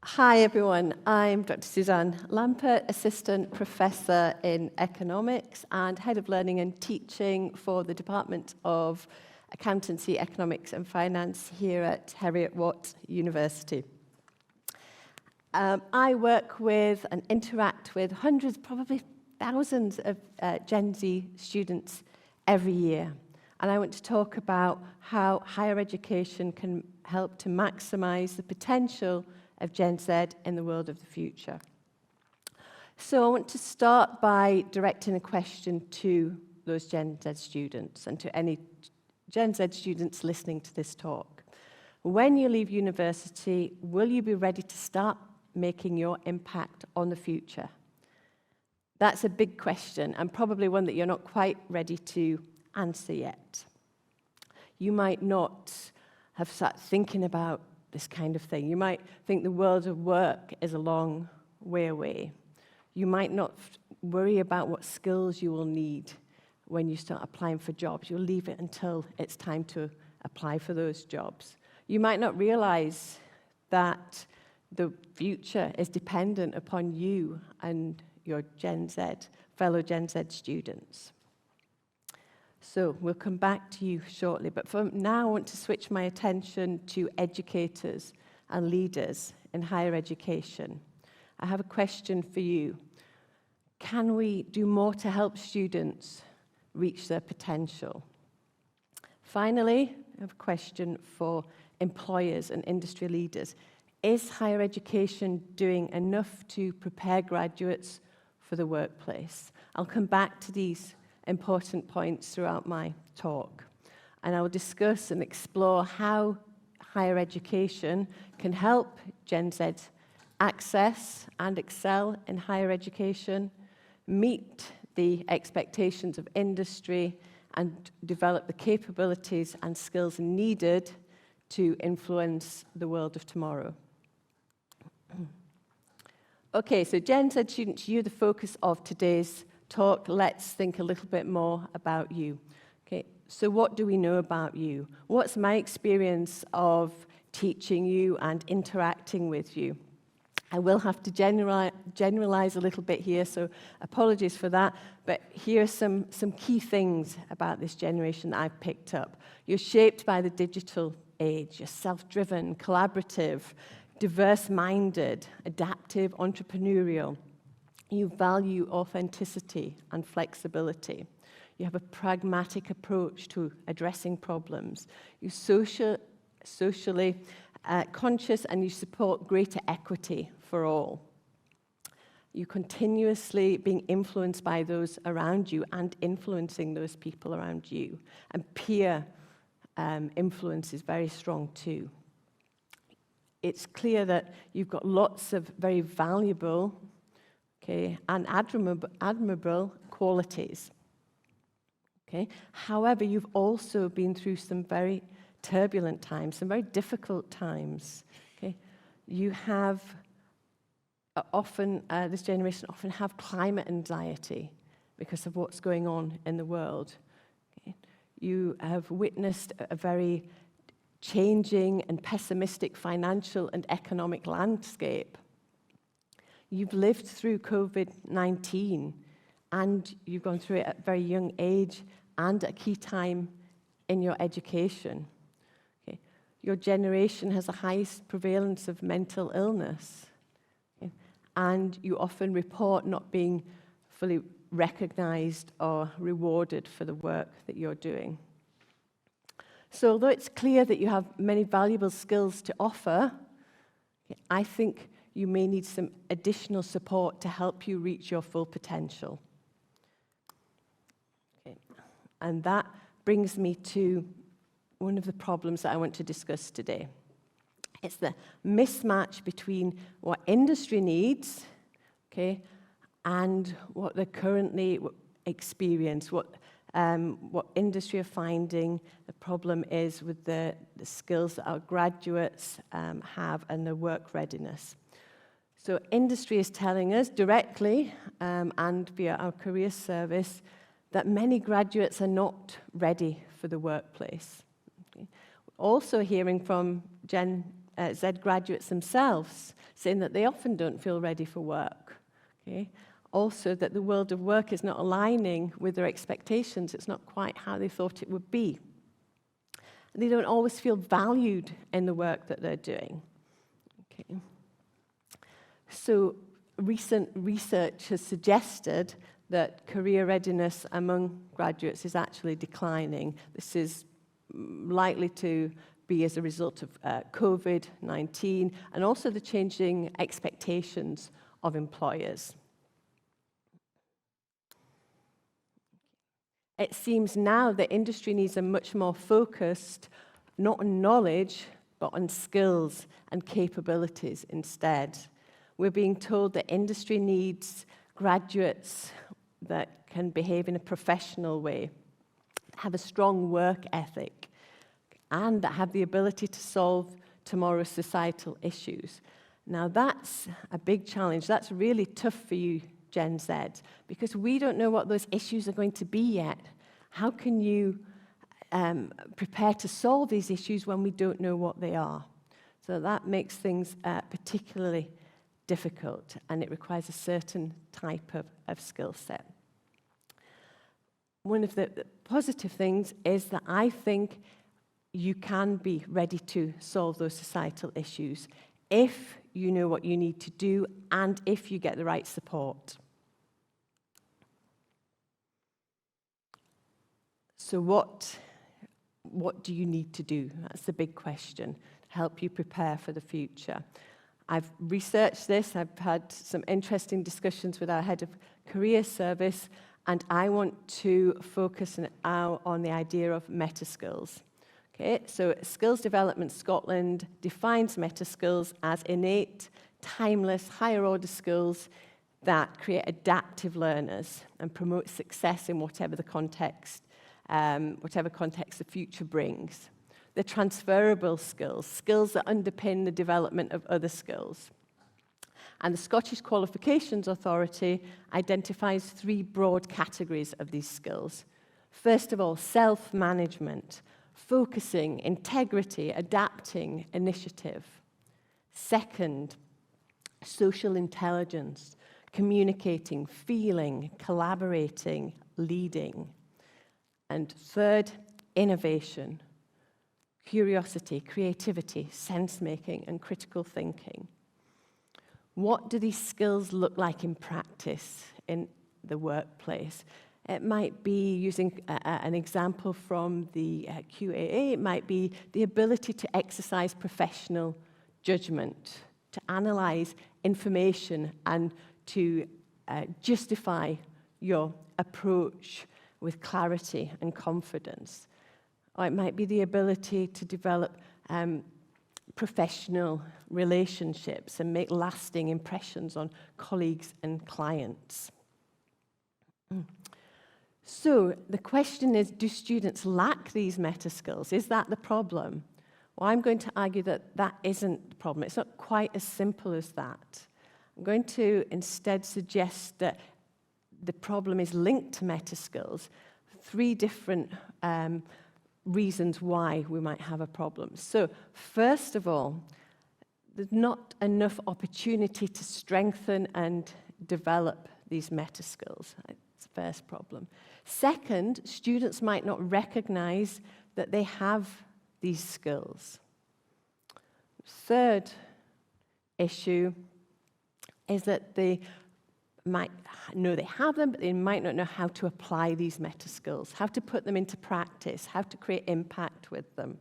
Hi everyone, I'm Dr. Suzanne Lampert, Assistant Professor in Economics and Head of Learning and Teaching for the Department of Accountancy, Economics and Finance here at Heriot Watt University. I work with and interact with hundreds, probably thousands of Gen Z students every year. And I want to talk about how higher education can help to maximize the potential of Gen Z in the world of the future. So I want to start by directing a question to those Gen Z students and to any Gen Z students listening to this talk. When you leave university, will you be ready to start making your impact on the future? That's a big question, and probably one that you're not quite ready to answer yet. You might not have started thinking about this kind of thing. You might think the world of work is a long way away. You might not worry about what skills you will need when you start applying for jobs. You'll leave it until it's time to apply for those jobs. You might not realize that the future is dependent upon you and your fellow Gen Z students. So we'll come back to you shortly, but for now I want to switch my attention to educators and leaders in higher education. I have a question for you. Can we do more to help students reach their potential? Finally, I have a question for employers and industry leaders. Is higher education doing enough to prepare graduates for the workplace? I'll come back to these important points throughout my talk, and I will discuss and explore how higher education can help Gen Z access and excel in higher education, meet the expectations of industry, and develop the capabilities and skills needed to influence the world of tomorrow. Okay, so Gen Z students, you're the focus of today's talk. Let's think a little bit more about you. Okay, so what do we know about you? What's my experience of teaching you and interacting with you? I will have to generalize a little bit here, so apologies for that, but here are some key things about this generation that I've picked up. You're shaped by the digital age. You're self-driven, collaborative, diverse-minded, adaptive, entrepreneurial. You value authenticity and flexibility. You have a pragmatic approach to addressing problems. You're socially conscious, and you support greater equity for all. You're continuously being influenced by those around you and influencing those people around you. And peer influence is very strong too. It's clear that you've got lots of very valuable and admirable qualities. Okay? However, you've also been through some very turbulent times, some very difficult times. Okay? You have this generation often have climate anxiety because of what's going on in the world. Okay? You have witnessed a very changing and pessimistic financial and economic landscape. You've lived through COVID-19, and you've gone through it at a very young age and at a key time in your education. Okay. Your generation has the highest prevalence of mental illness, okay, and you often report not being fully recognized or rewarded for the work that you're doing. So although it's clear that you have many valuable skills to offer, okay, I think you may need some additional support to help you reach your full potential. Okay. And that brings me to one of the problems that I want to discuss today. It's the mismatch between what industry needs, okay, and what they currently experience, what industry are finding the problem is with the skills that our graduates have and their work readiness. So industry is telling us directly and via our career service that many graduates are not ready for the workplace. Okay. Also hearing from Gen Z graduates themselves, saying that they often don't feel ready for work. Okay? Also, that the world of work is not aligning with their expectations. It's not quite how they thought it would be. They don't always feel valued in the work that they're doing. Okay. So recent research has suggested that career readiness among graduates is actually declining. This is likely to be as a result of COVID-19 and also the changing expectations of employers. It seems now that industry needs a much more focused, not on knowledge, but on skills and capabilities instead. We're being told that industry needs graduates that can behave in a professional way, have a strong work ethic, and that have the ability to solve tomorrow's societal issues. Now that's a big challenge. That's really tough for you, Gen Z, because we don't know what those issues are going to be yet. How can you prepare to solve these issues when we don't know what they are? So that makes things particularly difficult, and it requires a certain type of skill set. One of the positive things is that I think you can be ready to solve those societal issues if you know what you need to do and if you get the right support. So what do you need to do? That's the big question, to help you prepare for the future. I've researched this. I've had some interesting discussions with our head of career service, and I want to focus now on the idea of meta skills. Okay, so Skills Development Scotland defines meta skills as innate, timeless, higher order skills that create adaptive learners and promote success in whatever context the future brings. They're transferable skills, skills that underpin the development of other skills. And the Scottish Qualifications Authority identifies 3 broad categories of these skills. First of all, self-management, focusing, integrity, adapting, initiative. Second, social intelligence, communicating, feeling, collaborating, leading. And third, innovation, curiosity, creativity, sense-making, and critical thinking. What do these skills look like in practice in the workplace? It might be, using an example from the QAA, it might be the ability to exercise professional judgment, to analyze information and to justify your approach with clarity and confidence. Or it might be the ability to develop professional relationships and make lasting impressions on colleagues and clients. So the question is, do students lack these meta skills? Is that the problem? Well, I'm going to argue that that isn't the problem. It's not quite as simple as that. I'm going to instead suggest that the problem is linked to meta skills. 3 different reasons why we might have a problem. So first of all, there's not enough opportunity to strengthen and develop these meta skills. That's the first problem. Second, students might not recognize that they have these skills. Third issue is that they might know they have them, but they might not know how to apply these meta skills, how to put them into practice, how to create impact with them.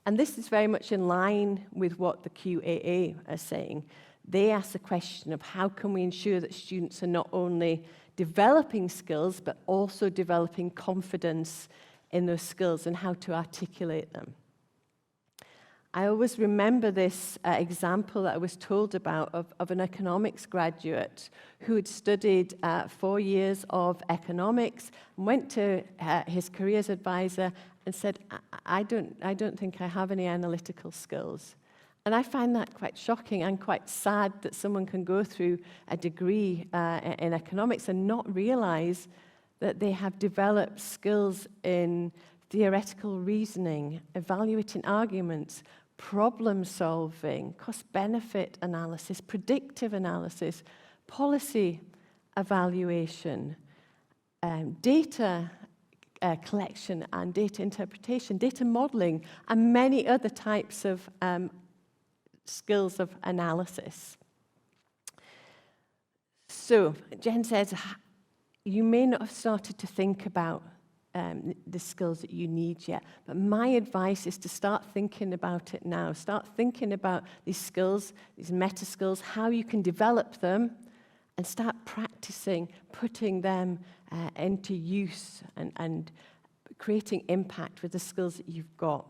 And this is very much in line with what the QAA are saying. They ask the question of how can we ensure that students are not only developing skills, but also developing confidence in those skills and how to articulate them. I always remember this example that I was told about of an economics graduate who had studied 4 years of economics and went to his careers advisor and said, I don't think I have any analytical skills. And I find that quite shocking and quite sad that someone can go through a degree in economics and not realize that they have developed skills in theoretical reasoning, evaluating arguments, problem solving, cost-benefit analysis, predictive analysis, policy evaluation, data collection and data interpretation, data modeling, and many other types of skills of analysis. So, Jen says, you may not have started to think about the skills that you need yet, but my advice is to start thinking about it now. Start thinking about these skills, these meta skills, how you can develop them, and start practicing putting them into use and creating impact with the skills that you've got.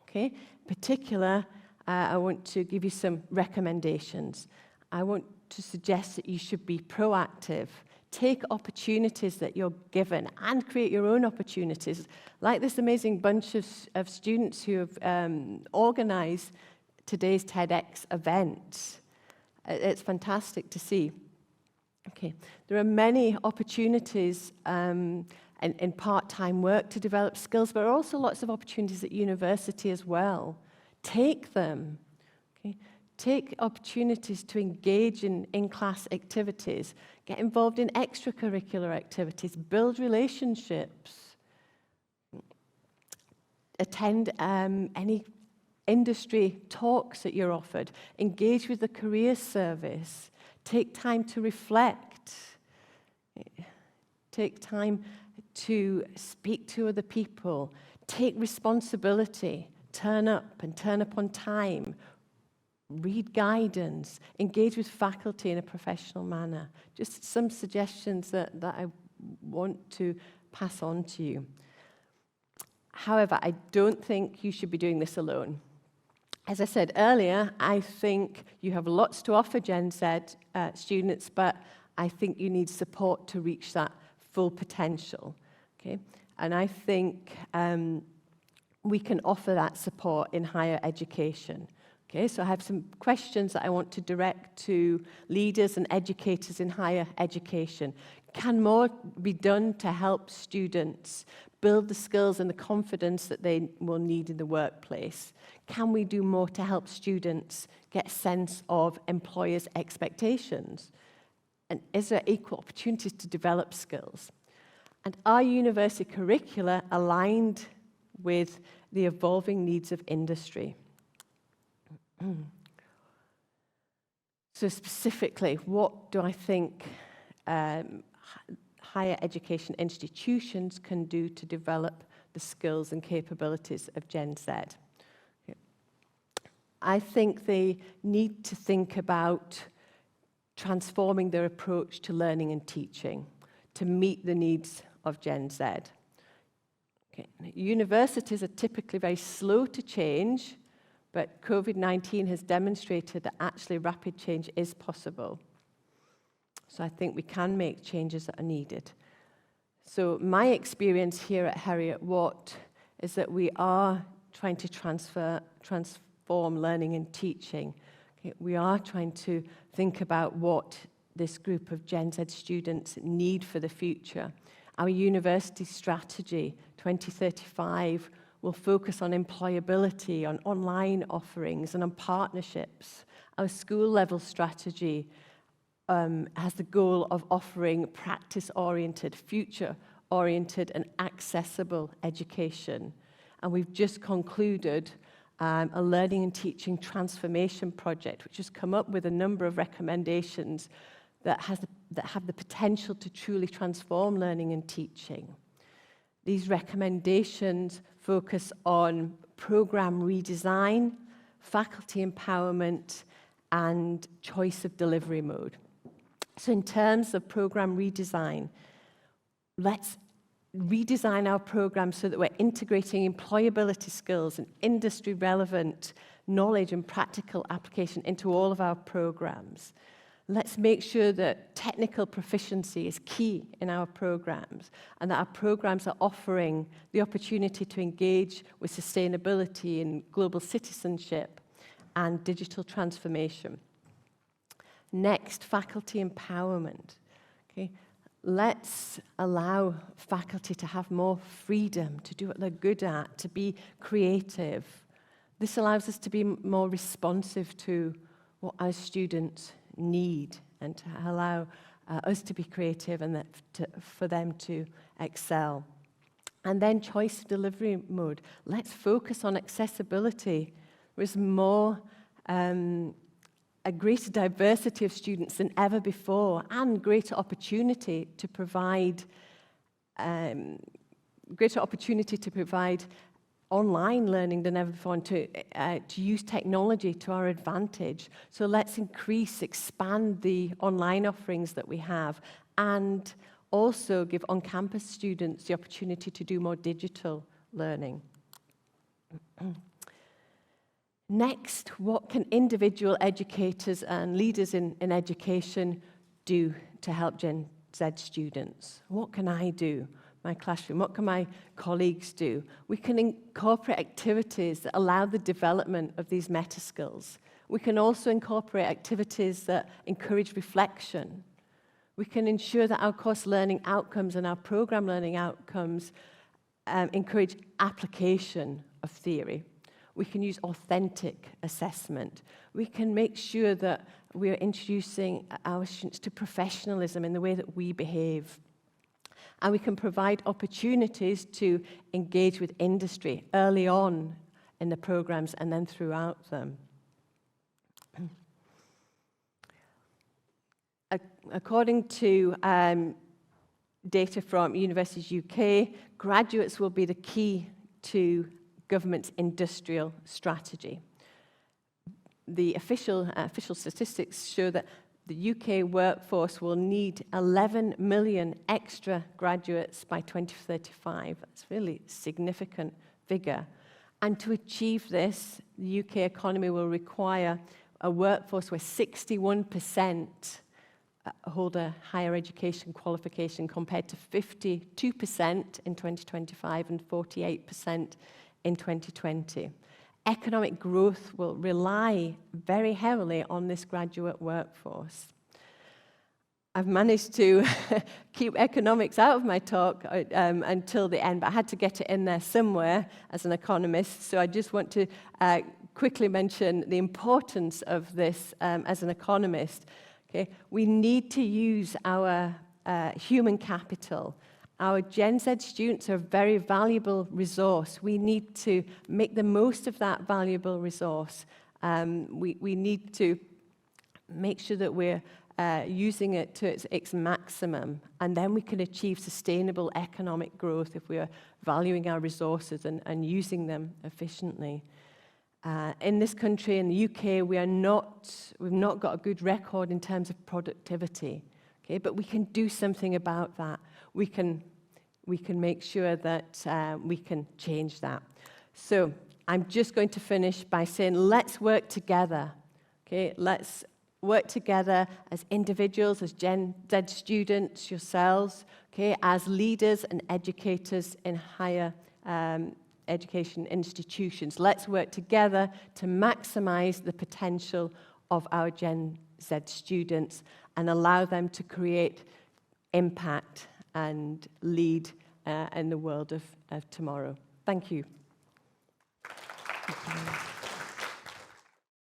Okay? In particular, I want to give you some recommendations. I want to suggest that you should be proactive. Take opportunities that you're given and create your own opportunities. Like this amazing bunch of students who have organized today's TEDx event. It's fantastic to see. Okay, there are many opportunities in part-time work to develop skills, but there are also lots of opportunities at university as well. Take them. Okay? Take opportunities to engage in in-class activities, get involved in extracurricular activities, build relationships, attend any industry talks that you're offered, engage with the career service, take time to reflect, take time to speak to other people, take responsibility, turn up and turn up on time, read guidance, engage with faculty in a professional manner. Just some suggestions that I want to pass on to you. However, I don't think you should be doing this alone. As I said earlier, I think you have lots to offer Gen Z students, but I think you need support to reach that full potential. Okay? And I think we can offer that support in higher education. Okay, so I have some questions that I want to direct to leaders and educators in higher education. Can more be done to help students build the skills and the confidence that they will need in the workplace? Can we do more to help students get a sense of employers' expectations? And is there equal opportunities to develop skills? And are university curricula aligned with the evolving needs of industry? So specifically, what do I think higher education institutions can do to develop the skills and capabilities of Gen Z? Okay. I think they need to think about transforming their approach to learning and teaching to meet the needs of Gen Z. Okay. Universities are typically very slow to change, but COVID-19 has demonstrated that actually rapid change is possible. So I think we can make changes that are needed. So my experience here at Heriot Watt is that we are trying to transform learning and teaching. Okay, we are trying to think about what this group of Gen Z students need for the future. Our university strategy, 2035, will focus on employability, on online offerings, and on partnerships. Our school-level strategy has the goal of offering practice-oriented, future-oriented, and accessible education. And we've just concluded a learning and teaching transformation project, which has come up with a number of recommendations that have the potential to truly transform learning and teaching. These recommendations focus on program redesign, faculty empowerment, and choice of delivery mode. So in terms of program redesign, let's redesign our programs so that we're integrating employability skills and industry-relevant knowledge and practical application into all of our programs. Let's make sure that technical proficiency is key in our programs and that our programs are offering the opportunity to engage with sustainability and global citizenship and digital transformation. Next, faculty empowerment. Okay. let's allow faculty to have more freedom to do what they're good at, to be creative. This allows us to be more responsive to what our students need and to allow us to be creative and for them to excel. And then choice delivery mode. Let's focus on accessibility. There's more, a greater diversity of students than ever before, and greater opportunity to provide online learning than ever before, and to use technology to our advantage. So let's expand the online offerings that we have, and also give on-campus students the opportunity to do more digital learning. Next, what can individual educators and leaders in education do to help Gen Z students? What can I do? My classroom, what can my colleagues do? We can incorporate activities that allow the development of these meta skills. We can also incorporate activities that encourage reflection. We can ensure that our course learning outcomes and our program learning outcomes encourage application of theory. We can use authentic assessment. We can make sure that we are introducing our students to professionalism in the way that we behave. And we can provide opportunities to engage with industry early on in the programs and then throughout them. According to data from Universities UK, graduates will be the key to government's industrial strategy. The official statistics show that the UK workforce will need 11 million extra graduates by 2035. That's a really significant figure. And to achieve this, the UK economy will require a workforce where 61% hold a higher education qualification, compared to 52% in 2025 and 48% in 2020. Economic growth will rely very heavily on this graduate workforce. I've managed to keep economics out of my talk until the end, but I had to get it in there somewhere as an economist, so I just want to quickly mention the importance of this as an economist. Okay? We need to use our human capital. Our Gen Z students are a very valuable resource. We need to make the most of that valuable resource. We need to make sure that we're using it to its maximum, and then we can achieve sustainable economic growth if we are valuing our resources and using them efficiently. In this country, in the UK, we've not got a good record in terms of productivity. Okay, but we can do something about that. We can make sure that we can change that. So I'm just going to finish by saying, let's work together. Okay, let's work together as individuals, as Gen Z students, yourselves, okay, as leaders and educators in higher education institutions. Let's work together to maximize the potential of our Gen Z students and allow them to create impact and lead in the world of tomorrow. Thank you.